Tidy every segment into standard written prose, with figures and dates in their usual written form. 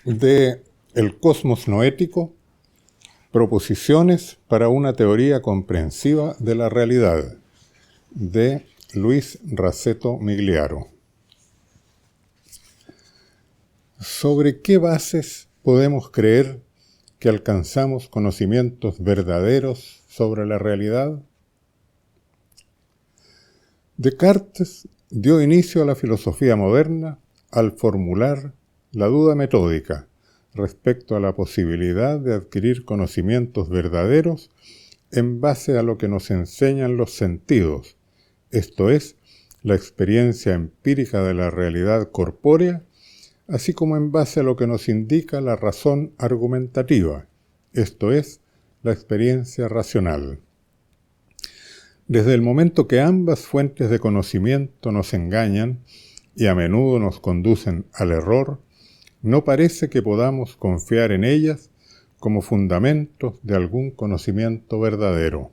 de El cosmos noético, proposiciones para una teoría comprensiva de la realidad, de Luis Raceto Migliaro. ¿Sobre qué bases podemos creer que alcanzamos conocimientos verdaderos sobre la realidad? Descartes dio inicio a la filosofía moderna al formular la duda metódica respecto a la posibilidad de adquirir conocimientos verdaderos en base a lo que nos enseñan los sentidos, esto es, la experiencia empírica de la realidad corpórea, así como en base a lo que nos indica la razón argumentativa, esto es, la experiencia racional. Desde el momento que ambas fuentes de conocimiento nos engañan y a menudo nos conducen al error, no parece que podamos confiar en ellas como fundamentos de algún conocimiento verdadero.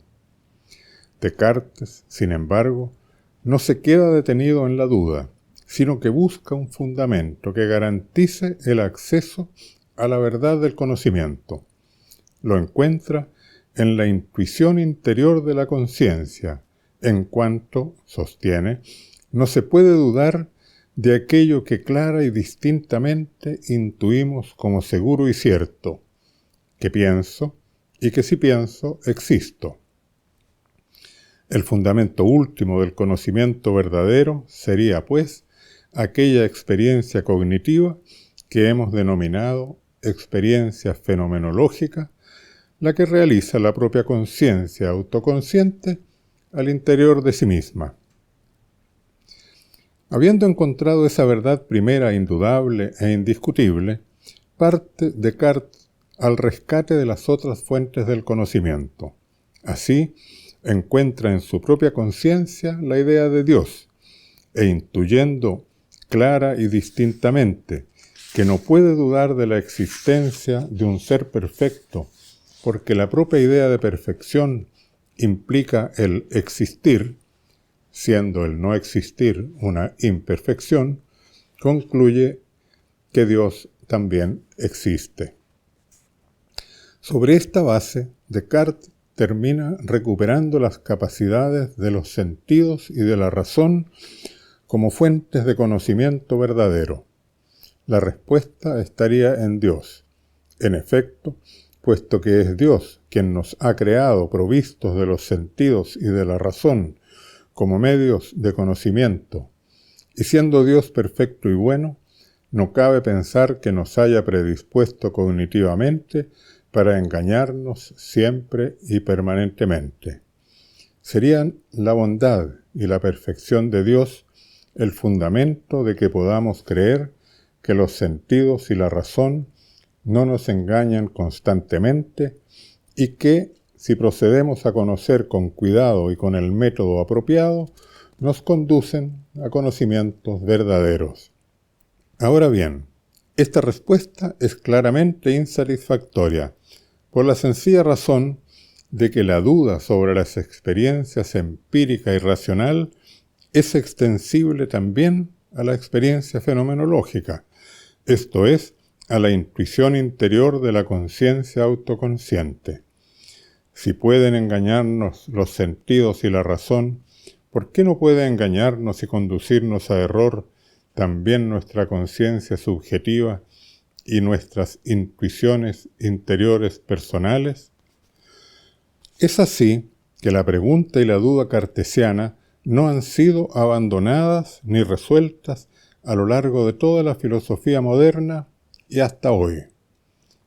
Descartes, sin embargo, no se queda detenido en la duda, sino que busca un fundamento que garantice el acceso a la verdad del conocimiento. Lo encuentra en la intuición interior de la conciencia, en cuanto, sostiene, no se puede dudar de aquello que clara y distintamente intuimos como seguro y cierto, que pienso y que si pienso, existo. El fundamento último del conocimiento verdadero sería, pues, aquella experiencia cognitiva que hemos denominado experiencia fenomenológica, la que realiza la propia conciencia autoconsciente al interior de sí misma. Habiendo encontrado esa verdad primera indudable e indiscutible, parte Descartes al rescate de las otras fuentes del conocimiento. Así, encuentra en su propia conciencia la idea de Dios, e intuyendo clara y distintamente que no puede dudar de la existencia de un ser perfecto, porque la propia idea de perfección implica el existir, siendo el no existir una imperfección, concluye que Dios también existe. Sobre esta base, Descartes termina recuperando las capacidades de los sentidos y de la razón como fuentes de conocimiento verdadero. La respuesta estaría en Dios. En efecto, puesto que es Dios quien nos ha creado provistos de los sentidos y de la razón como medios de conocimiento, y siendo Dios perfecto y bueno, no cabe pensar que nos haya predispuesto cognitivamente para engañarnos siempre y permanentemente. Serían la bondad y la perfección de Dios el fundamento de que podamos creer que los sentidos y la razón no nos engañan constantemente y que, si procedemos a conocer con cuidado y con el método apropiado, nos conducen a conocimientos verdaderos. Ahora bien, esta respuesta es claramente insatisfactoria, por la sencilla razón de que la duda sobre las experiencias empírica y racional es extensible también a la experiencia fenomenológica, esto es, a la intuición interior de la conciencia autoconsciente. Si pueden engañarnos los sentidos y la razón, ¿por qué no puede engañarnos y conducirnos a error también nuestra conciencia subjetiva y nuestras intuiciones interiores personales? Es así que la pregunta y la duda cartesiana no han sido abandonadas ni resueltas a lo largo de toda la filosofía moderna y hasta hoy.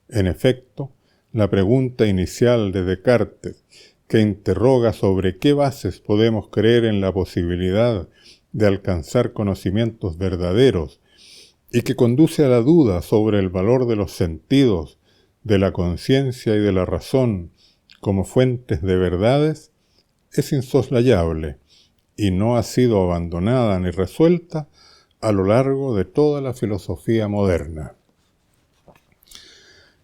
En efecto, la pregunta inicial de Descartes, que interroga sobre qué bases podemos creer en la posibilidad de alcanzar conocimientos verdaderos y que conduce a la duda sobre el valor de los sentidos, de la conciencia y de la razón como fuentes de verdades, es insoslayable y no ha sido abandonada ni resuelta a lo largo de toda la filosofía moderna.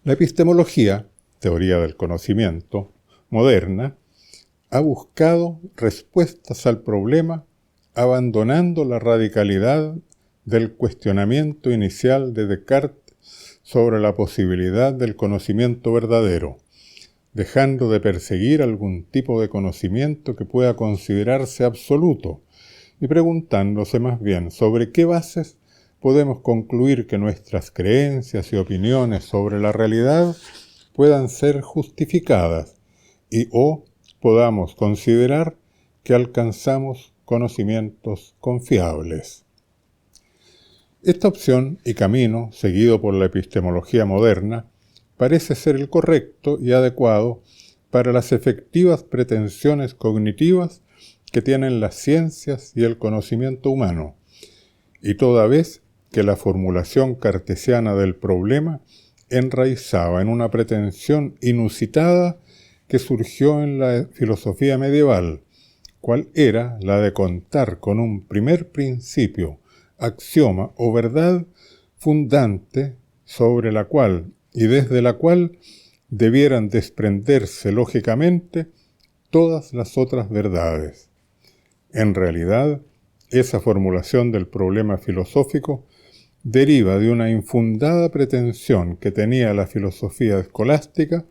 La epistemología, teoría del conocimiento, moderna, ha buscado respuestas al problema abandonando la radicalidad del cuestionamiento inicial de Descartes sobre la posibilidad del conocimiento verdadero, dejando de perseguir algún tipo de conocimiento que pueda considerarse absoluto, y preguntándose más bien sobre qué bases podemos concluir que nuestras creencias y opiniones sobre la realidad puedan ser justificadas y o podamos considerar que alcanzamos conocimientos confiables. Esta opción y camino, seguido por la epistemología moderna, parece ser el correcto y adecuado para las efectivas pretensiones cognitivas que tienen las ciencias y el conocimiento humano, y toda vez que la formulación cartesiana del problema enraizaba en una pretensión inusitada que surgió en la filosofía medieval, cual era la de contar con un primer principio, axioma o verdad fundante sobre la cual y desde la cual debieran desprenderse lógicamente todas las otras verdades. En realidad, esa formulación del problema filosófico deriva de una infundada pretensión que tenía la filosofía escolástica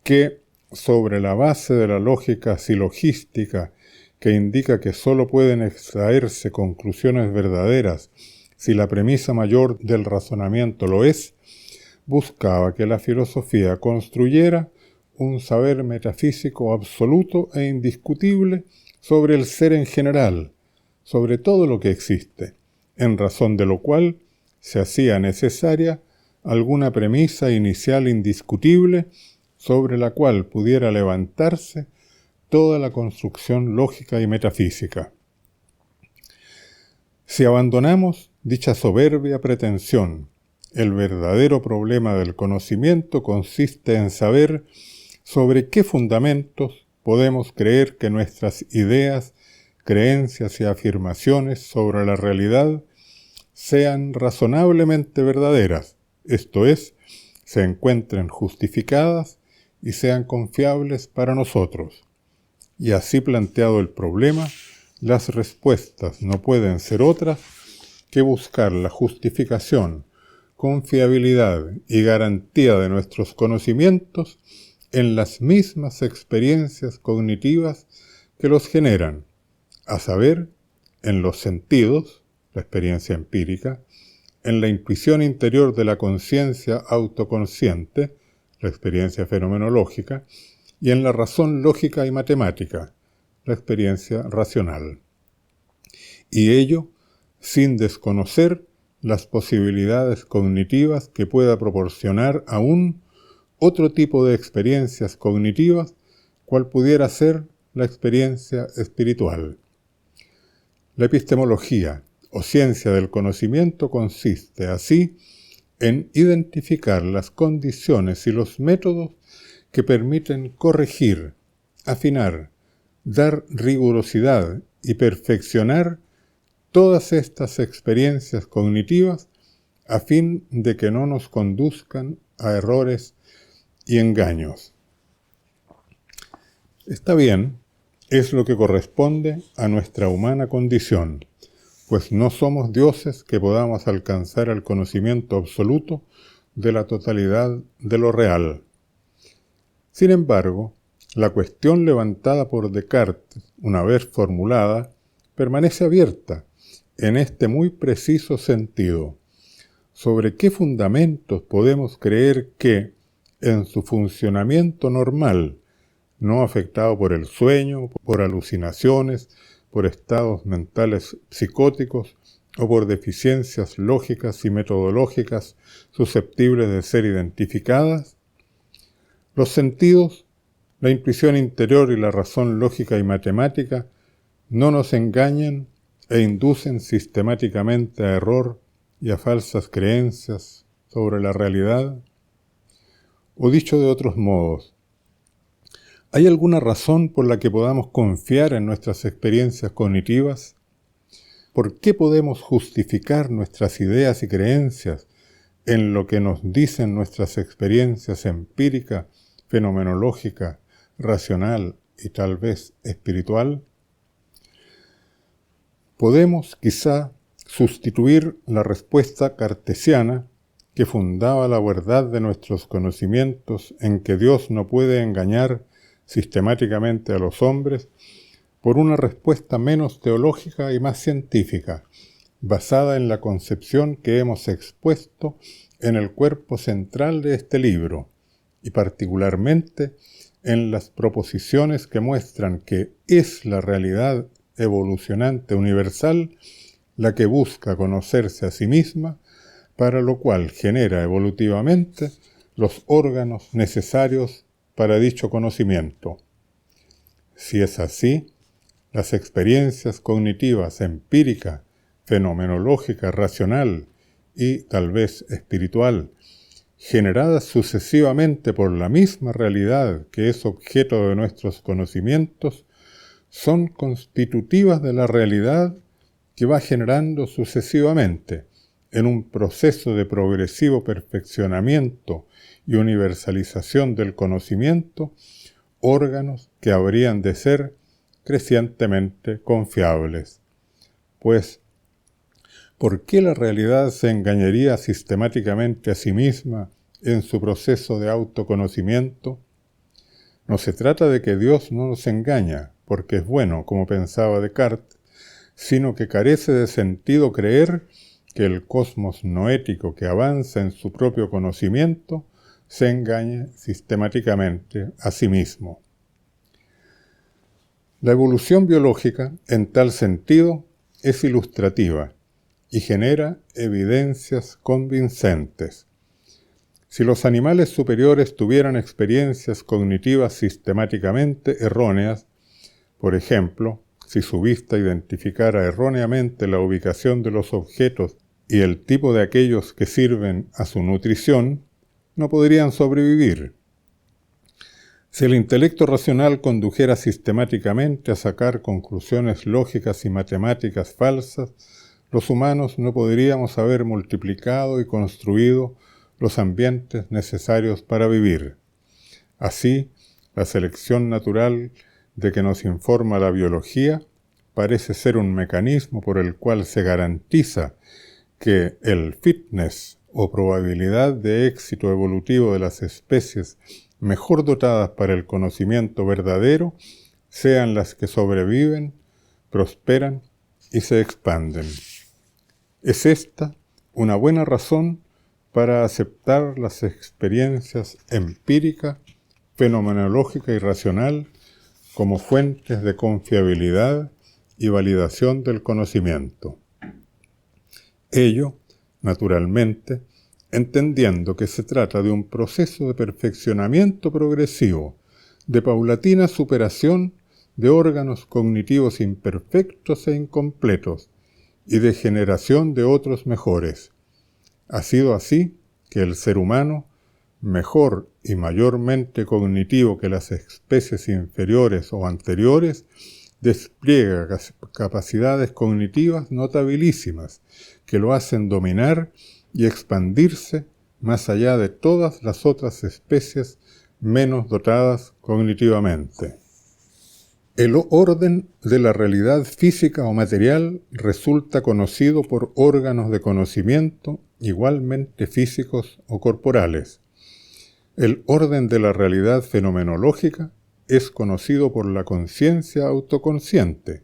que, sobre la base de la lógica silogística que indica que sólo pueden extraerse conclusiones verdaderas si la premisa mayor del razonamiento lo es, buscaba que la filosofía construyera un saber metafísico absoluto e indiscutible sobre el ser en general, sobre todo lo que existe, en razón de lo cual se hacía necesaria alguna premisa inicial indiscutible sobre la cual pudiera levantarse toda la construcción lógica y metafísica. Si abandonamos dicha soberbia pretensión, el verdadero problema del conocimiento consiste en saber sobre qué fundamentos podemos creer que nuestras ideas, creencias y afirmaciones sobre la realidad sean razonablemente verdaderas, esto es, se encuentren justificadas y sean confiables para nosotros. Y así planteado el problema, las respuestas no pueden ser otras que buscar la justificación, confiabilidad y garantía de nuestros conocimientos en las mismas experiencias cognitivas que los generan, a saber, en los sentidos, la experiencia empírica, en la intuición interior de la conciencia autoconsciente, la experiencia fenomenológica, y en la razón lógica y matemática, la experiencia racional. Y ello sin desconocer las posibilidades cognitivas que pueda proporcionar aún otro tipo de experiencias cognitivas, cual pudiera ser la experiencia espiritual. La epistemología, o ciencia del conocimiento, consiste así en identificar las condiciones y los métodos que permiten corregir, afinar, dar rigurosidad y perfeccionar todas estas experiencias cognitivas a fin de que no nos conduzcan a errores y engaños. Está bien, es lo que corresponde a nuestra humana condición, pues no somos dioses que podamos alcanzar el conocimiento absoluto de la totalidad de lo real. Sin embargo, la cuestión levantada por Descartes, una vez formulada, permanece abierta en este muy preciso sentido. ¿Sobre qué fundamentos podemos creer que, en su funcionamiento normal, no afectado por el sueño, por alucinaciones, por estados mentales psicóticos o por deficiencias lógicas y metodológicas susceptibles de ser identificadas? Los sentidos, la intuición interior y la razón lógica y matemática no nos engañan e inducen sistemáticamente a error y a falsas creencias sobre la realidad. O dicho de otros modos, ¿hay alguna razón por la que podamos confiar en nuestras experiencias cognitivas? ¿Por qué podemos justificar nuestras ideas y creencias en lo que nos dicen nuestras experiencias empírica, fenomenológica, racional y tal vez espiritual? Podemos, quizá, sustituir la respuesta cartesiana que fundaba la verdad de nuestros conocimientos en que Dios no puede engañar sistemáticamente a los hombres, por una respuesta menos teológica y más científica, basada en la concepción que hemos expuesto en el cuerpo central de este libro, y particularmente en las proposiciones que muestran que es la realidad evolucionante universal la que busca conocerse a sí misma, para lo cual genera evolutivamente los órganos necesarios para dicho conocimiento. Si es así, las experiencias cognitivas empírica, fenomenológica, racional y tal vez espiritual, generadas sucesivamente por la misma realidad que es objeto de nuestros conocimientos, son constitutivas de la realidad que va generando sucesivamente, en un proceso de progresivo perfeccionamiento y universalización del conocimiento, órganos que habrían de ser crecientemente confiables. Pues, ¿por qué la realidad se engañaría sistemáticamente a sí misma en su proceso de autoconocimiento? No se trata de que Dios no nos engaña, porque es bueno, como pensaba Descartes, sino que carece de sentido creer que el cosmos noético que avanza en su propio conocimiento se engañe sistemáticamente a sí mismo. La evolución biológica, en tal sentido, es ilustrativa y genera evidencias convincentes. Si los animales superiores tuvieran experiencias cognitivas sistemáticamente erróneas, por ejemplo, si su vista identificara erróneamente la ubicación de los objetos y el tipo de aquellos que sirven a su nutrición, no podrían sobrevivir. Si el intelecto racional condujera sistemáticamente a sacar conclusiones lógicas y matemáticas falsas, los humanos no podríamos haber multiplicado y construido los ambientes necesarios para vivir. Así, la selección natural de que nos informa la biología parece ser un mecanismo por el cual se garantiza que el fitness o probabilidad de éxito evolutivo de las especies mejor dotadas para el conocimiento verdadero sean las que sobreviven, prosperan y se expanden. Es esta una buena razón para aceptar las experiencias empírica, fenomenológica y racional como fuentes de confiabilidad y validación del conocimiento. Ello, naturalmente, entendiendo que se trata de un proceso de perfeccionamiento progresivo, de paulatina superación de órganos cognitivos imperfectos e incompletos, y de generación de otros mejores. Ha sido así que el ser humano, mejor y mayormente cognitivo que las especies inferiores o anteriores, despliega capacidades cognitivas notabilísimas que lo hacen dominar y expandirse más allá de todas las otras especies menos dotadas cognitivamente. El orden de la realidad física o material resulta conocido por órganos de conocimiento igualmente físicos o corporales. El orden de la realidad fenomenológica es conocido por la conciencia autoconsciente,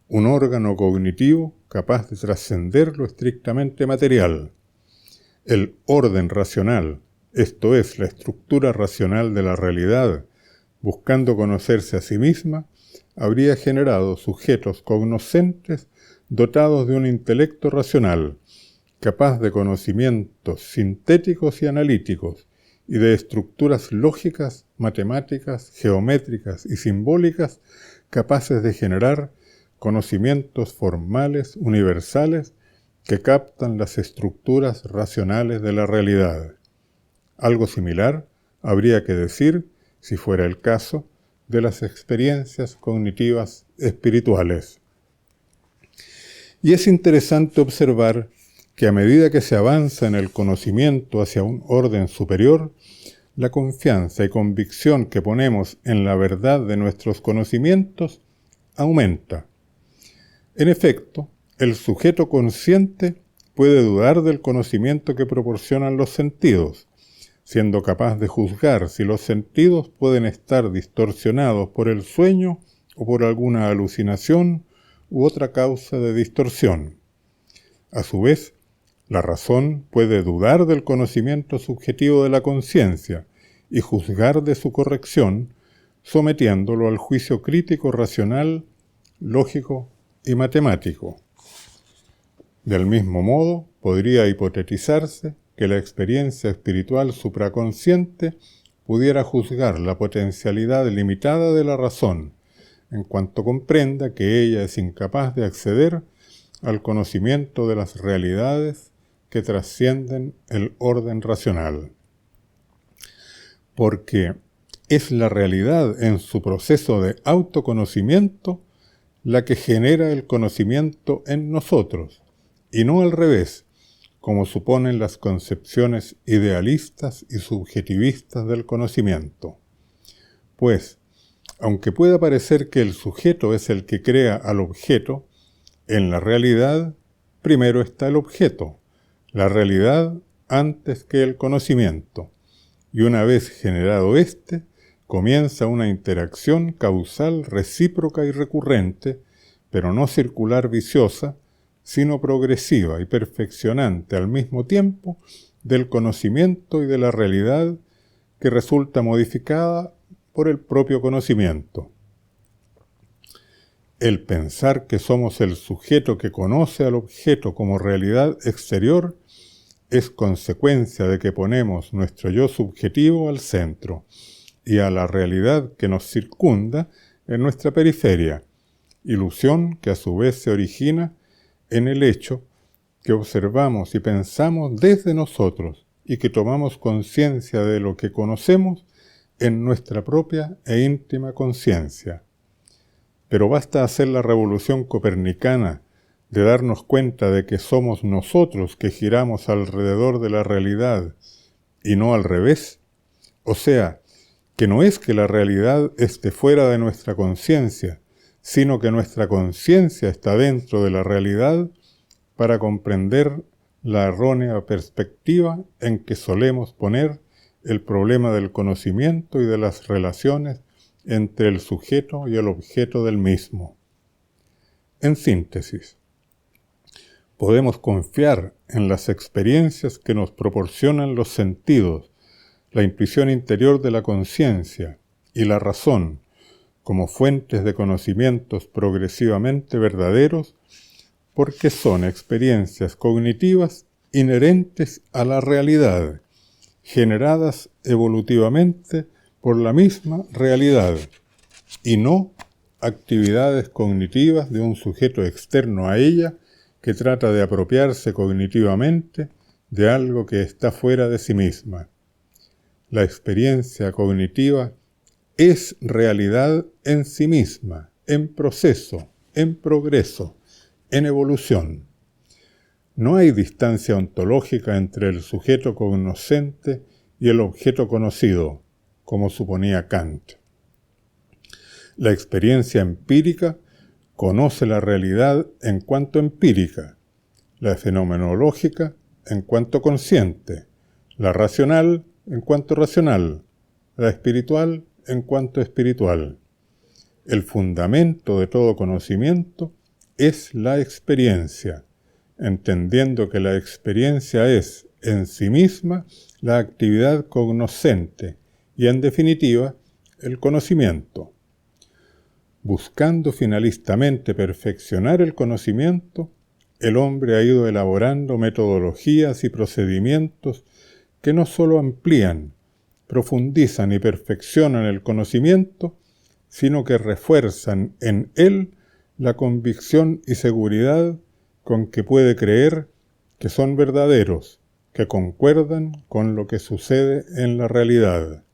un órgano cognitivo capaz de trascender lo estrictamente material. El orden racional, esto es, la estructura racional de la realidad, buscando conocerse a sí misma, habría generado sujetos cognoscentes dotados de un intelecto racional, capaz de conocimientos sintéticos y analíticos, y de estructuras lógicas, matemáticas, geométricas y simbólicas capaces de generar conocimientos formales, universales, que captan las estructuras racionales de la realidad. Algo similar habría que decir, si fuera el caso, de las experiencias cognitivas espirituales. Y es interesante observar que a medida que se avanza en el conocimiento hacia un orden superior, la confianza y convicción que ponemos en la verdad de nuestros conocimientos aumenta. En efecto, el sujeto consciente puede dudar del conocimiento que proporcionan los sentidos, siendo capaz de juzgar si los sentidos pueden estar distorsionados por el sueño o por alguna alucinación u otra causa de distorsión. A su vez, la razón puede dudar del conocimiento subjetivo de la conciencia y juzgar de su corrección, sometiéndolo al juicio crítico, racional, lógico y matemático. Del mismo modo, podría hipotetizarse que la experiencia espiritual supraconsciente pudiera juzgar la potencialidad limitada de la razón, en cuanto comprenda que ella es incapaz de acceder al conocimiento de las realidades que trascienden el orden racional. Porque es la realidad en su proceso de autoconocimiento la que genera el conocimiento en nosotros, y no al revés, como suponen las concepciones idealistas y subjetivistas del conocimiento. Pues, aunque pueda parecer que el sujeto es el que crea al objeto, en la realidad primero está el objeto, la realidad antes que el conocimiento, y una vez generado éste, comienza una interacción causal recíproca y recurrente, pero no circular viciosa, sino progresiva y perfeccionante al mismo tiempo del conocimiento y de la realidad que resulta modificada por el propio conocimiento. El pensar que somos el sujeto que conoce al objeto como realidad exterior es consecuencia de que ponemos nuestro yo subjetivo al centro y a la realidad que nos circunda en nuestra periferia, ilusión que a su vez se origina en el hecho que observamos y pensamos desde nosotros y que tomamos conciencia de lo que conocemos en nuestra propia e íntima conciencia. Pero basta hacer la revolución copernicana de darnos cuenta de que somos nosotros que giramos alrededor de la realidad y no al revés. O sea, que no es que la realidad esté fuera de nuestra conciencia, sino que nuestra conciencia está dentro de la realidad para comprender la errónea perspectiva en que solemos poner el problema del conocimiento y de las relaciones entre el sujeto y el objeto del mismo. En síntesis, podemos confiar en las experiencias que nos proporcionan los sentidos, la intuición interior de la conciencia y la razón, como fuentes de conocimientos progresivamente verdaderos, porque son experiencias cognitivas inherentes a la realidad, generadas evolutivamente por la misma realidad, y no actividades cognitivas de un sujeto externo a ella que trata de apropiarse cognitivamente de algo que está fuera de sí misma. La experiencia cognitiva es realidad en sí misma, en proceso, en progreso, en evolución. No hay distancia ontológica entre el sujeto cognoscente y el objeto conocido, como suponía Kant. La experiencia empírica conoce la realidad en cuanto empírica, la fenomenológica en cuanto consciente, la racional en cuanto racional, la espiritual en cuanto espiritual. El fundamento de todo conocimiento es la experiencia, entendiendo que la experiencia es, en sí misma, la actividad cognoscente y, en definitiva, el conocimiento. Buscando finalistamente perfeccionar el conocimiento, el hombre ha ido elaborando metodologías y procedimientos que no solo amplían, profundizan y perfeccionan el conocimiento, sino que refuerzan en él la convicción y seguridad con que puede creer que son verdaderos, que concuerdan con lo que sucede en la realidad.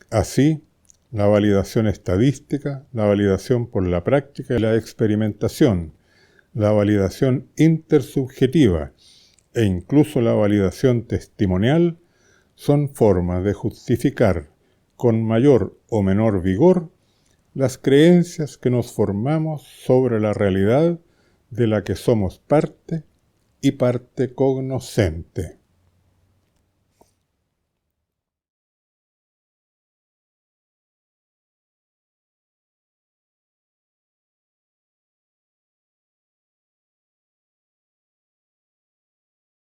Así, la validación estadística, la validación por la práctica y la experimentación, la validación intersubjetiva e incluso la validación testimonial son formas de justificar con mayor o menor vigor las creencias que nos formamos sobre la realidad de la que somos parte y parte cognoscente.